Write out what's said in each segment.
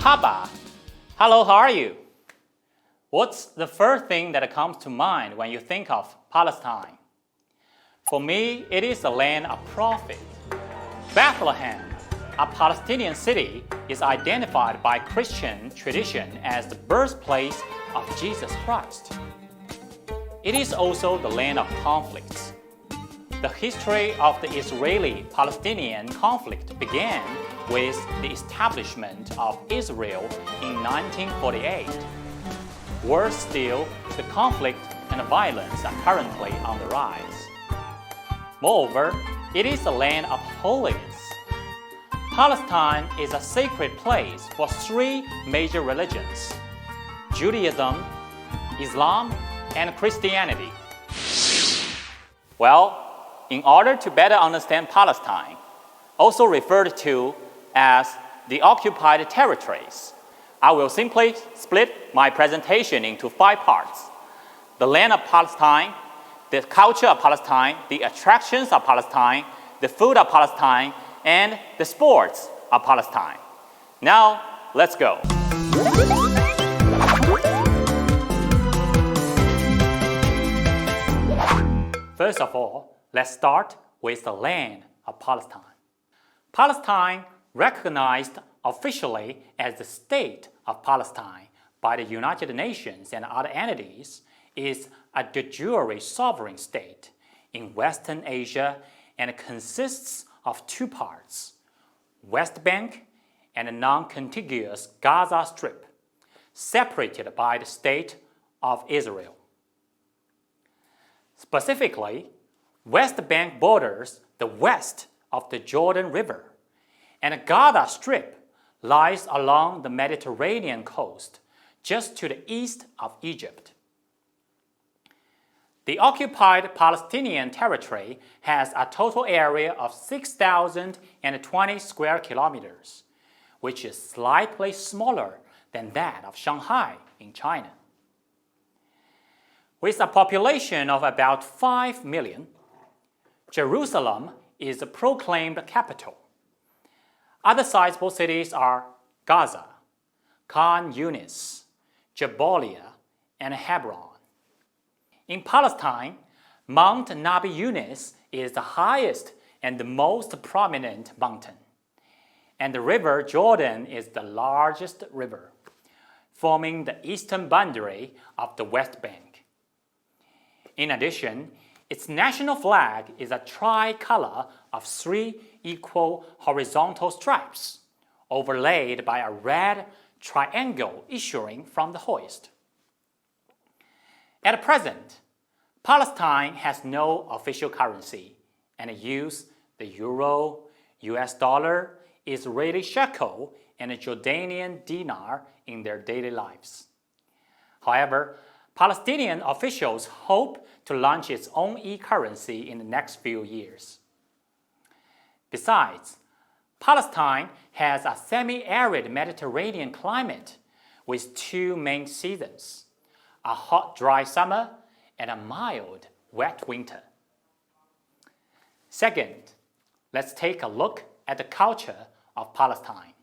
Marhaba. Hello, how are you? What's the first thing that comes to mind when you think of Palestine? For me, it is the land of prophet. Bethlehem, a Palestinian city, is identified by Christian tradition as the birthplace of Jesus Christ. It is also the land of conflicts. The history of the Israeli-Palestinian conflict began with the establishment of Israel in 1948. Worse still, the conflict and violence are currently on the rise. Moreover, it is the land of holiness. Palestine is a sacred place for three major religions: Judaism, Islam, and Christianity. Well, in order to better understand Palestine, also referred to as the occupied territories, I will simply split my presentation into 5 parts: the land of Palestine, the culture of Palestine, the attractions of Palestine, the food of Palestine, and the sports of Palestine. Now, let's go. First of all, let's start with the land of Palestine. Palestine, recognized officially as the State of Palestine by the United Nations and other entities, is a de jure sovereign state in Western Asia and consists of 2 parts: West Bank and the non-contiguous Gaza Strip, separated by the State of Israel. Specifically, West Bank borders the west of the Jordan River, and the Gaza Strip lies along the Mediterranean coast, just to the east of Egypt. The occupied Palestinian territory has a total area of 6,020 square kilometers, which is slightly smaller than that of Shanghai in China. With a population of about 5 million, Jerusalem is the proclaimed capital. Other sizable cities are Gaza, Khan Yunis, Jabalia, and Hebron. In Palestine, Mount Nabi Yunus is the highest and the most prominent mountain, and the river Jordan is the largest river, forming the eastern boundary of the West Bank. In addition, its national flag is a tricolor of 3 equal horizontal stripes, overlaid by a red triangle issuing from the hoist. At present, Palestine has no official currency and uses the euro, US dollar, Israeli shekel, and Jordanian dinar in their daily lives. However, Palestinian officials hope to launch its own e-currency in the next few years. Besides, Palestine has a semi-arid Mediterranean climate with 2 main seasons: a hot, dry summer and a mild, wet winter. Second, let's take a look at the culture of Palestine.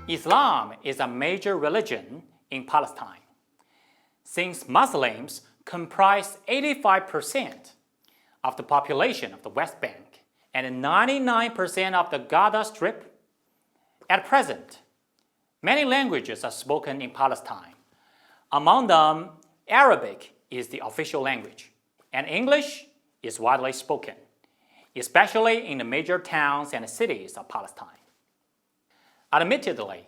Islam is a major religion in Palestine. Since Muslims comprise 85% of the population of the West Bank and 99% of the Gaza Strip, at present, many languages are spoken in Palestine. Among them, Arabic is the official language, and English is widely spoken, especially in the major towns and cities of Palestine. Admittedly,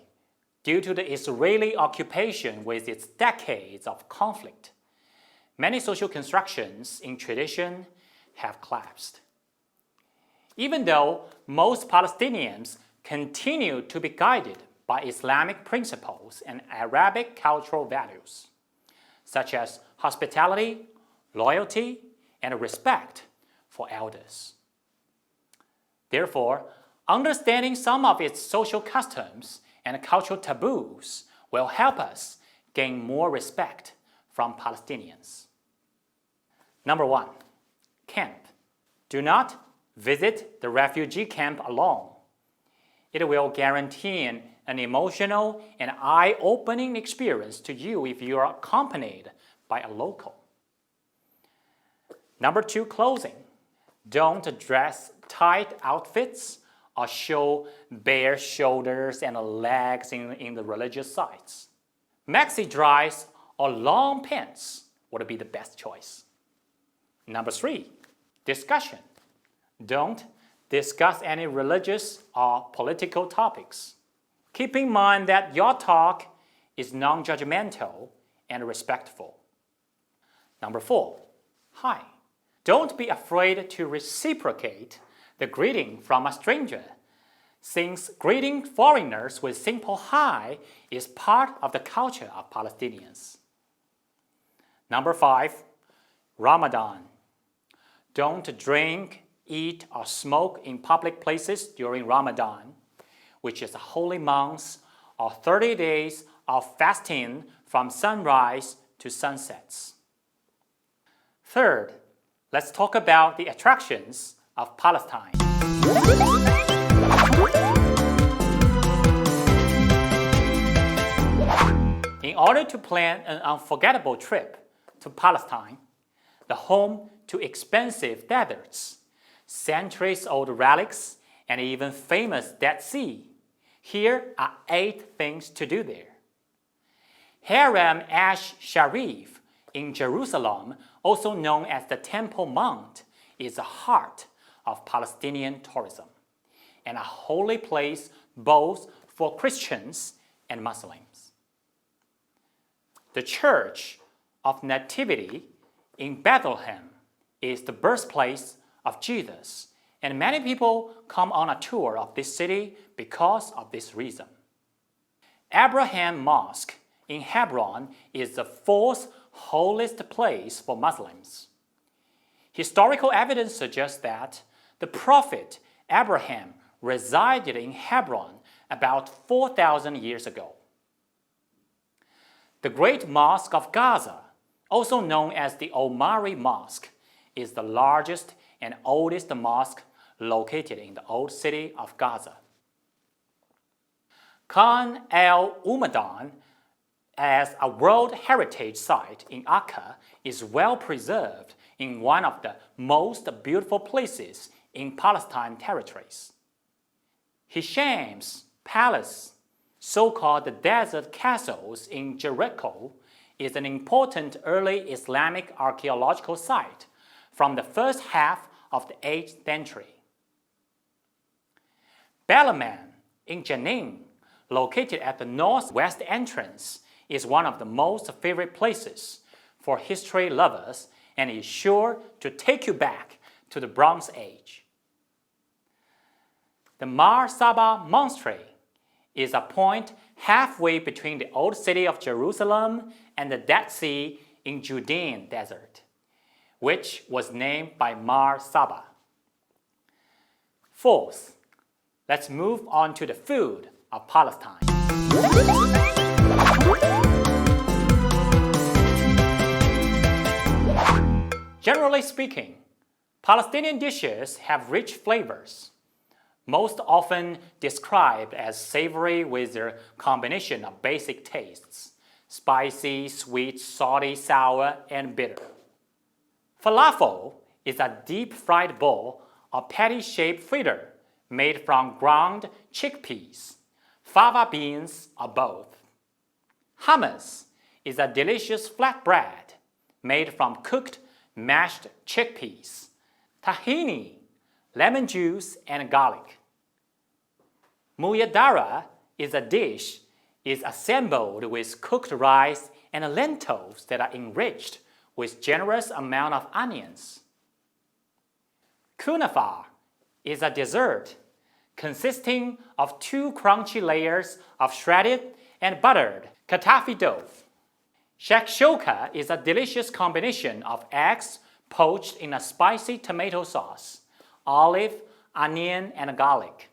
due to the Israeli occupation with its decades of conflict, many social constructions in tradition have collapsed. Even though most Palestinians continue to be guided by Islamic principles and Arabic cultural values, such as hospitality, loyalty, and respect for elders. Therefore, understanding some of its social customs and cultural taboos will help us gain more respect from Palestinians. Number 1, camp. Do not visit the refugee camp alone. It will guarantee an emotional and eye-opening experience to you if you are accompanied by a local. Number 2, clothing. Don't dress tight outfits or show bare shoulders and legs in the religious sites. Maxi dries or long pants would be the best choice. Number 3, discussion. Don't discuss any religious or political topics. Keep in mind that your talk is non-judgmental and respectful. Number 4, hi. Don't be afraid to reciprocate the greeting from a stranger, since greeting foreigners with simple hi is part of the culture of Palestinians. Number 5, Ramadan. Don't drink, eat, or smoke in public places during Ramadan, which is a holy month or 30 days of fasting from sunrise to sunsets. Third, let's talk about the attractions of Palestine. In order to plan an unforgettable trip to Palestine, the home to expensive deserts, centuries-old relics, and even famous Dead Sea, here are 8 things to do there. Haram Sharif in Jerusalem, also known as the Temple Mount, is the heart of Palestinian tourism and a holy place both for Christians and Muslims. The Church of Nativity in Bethlehem is the birthplace of Jesus, and many people come on a tour of this city because of this reason. Abraham Mosque in Hebron is the 4th holiest place for Muslims. Historical evidence suggests that the prophet Abraham resided in Hebron about 4,000 years ago. The Great Mosque of Gaza, also known as the Omari Mosque, is the largest and oldest mosque located in the old city of Gaza. Khan el-Umadan, as a World Heritage Site in Akka, is well preserved in one of the most beautiful places in Palestine territories. Hisham's Palace, so-called the Desert Castles in Jericho, is an important early Islamic archaeological site from the first half of the 8th century. Belaman in Jenin, located at the northwest entrance, is one of the most favorite places for history lovers and is sure to take you back to the Bronze Age. The Mar Saba Monastery is a point halfway between the old city of Jerusalem and the Dead Sea in Judean desert, which was named by Mar Saba. Fourth, let's move on to the food of Palestine. Generally speaking, Palestinian dishes have rich flavors, most often described as savory with their combination of basic tastes: spicy, sweet, salty, sour, and bitter. Falafel is a deep-fried bowl or patty-shaped fritter made from ground chickpeas, fava beans, or both. Hummus is a delicious flatbread made from cooked mashed chickpeas, tahini, lemon juice, and garlic. Muyadara is a dish assembled with cooked rice and lentils that are enriched with generous amount of onions. Kunafa is a dessert consisting of 2 crunchy layers of shredded and buttered katafi dough. Shakshuka is a delicious combination of eggs poached in a spicy tomato sauce, olive, onion, and garlic.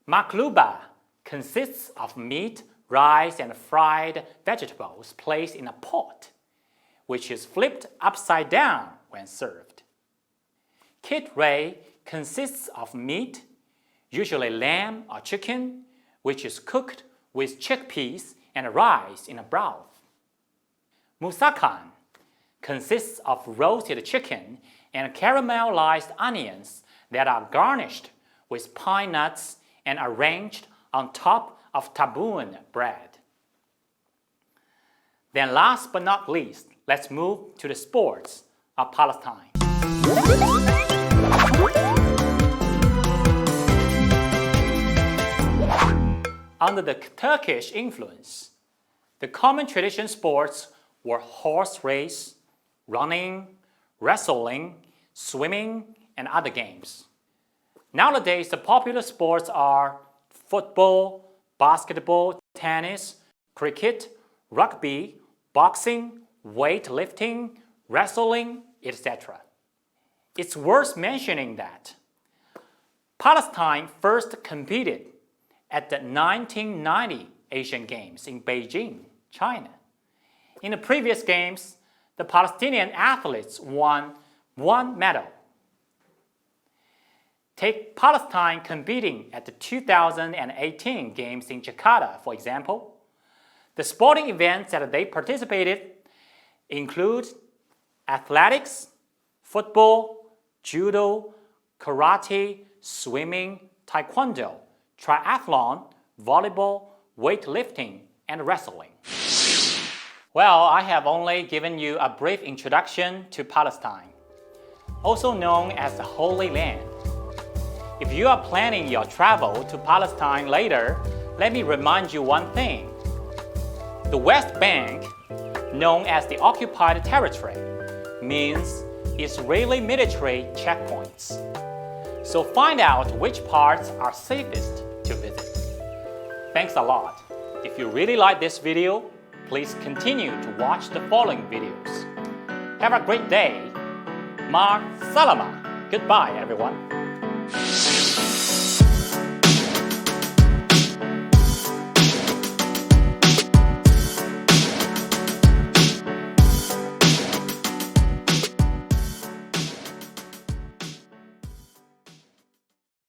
Makluba consists of meat, rice, and fried vegetables placed in a pot, which is flipped upside down when served. Kid Ray consists of meat, usually lamb or chicken, which is cooked with chickpeas and rice in a broth. Musakan consists of roasted chicken and caramelized onions that are garnished with pine nuts and arranged on top of tabbouleh bread. Then last but not least, let's move to the sports of Palestine. Under the Turkish influence, the common tradition sports were horse race, running, wrestling, swimming, and other games. Nowadays, the popular sports are football, basketball, tennis, cricket, rugby, boxing, weightlifting, wrestling, etc. It's worth mentioning that Palestine first competed at the 1990 Asian Games in Beijing, China. In the previous games, the Palestinian athletes won 1 medal. Take Palestine competing at the 2018 Games in Jakarta, for example. The sporting events that they participated include athletics, football, judo, karate, swimming, taekwondo, triathlon, volleyball, weightlifting, and wrestling. Well, I have only given you a brief introduction to Palestine, also known as the Holy Land. If you are planning your travel to Palestine later, let me remind you one thing. The West Bank, known as the Occupied Territory, means Israeli military checkpoints. So find out which parts are safest to visit. Thanks a lot. If you really like this video, please continue to watch the following videos. Have a great day. Ma salama. Goodbye, everyone.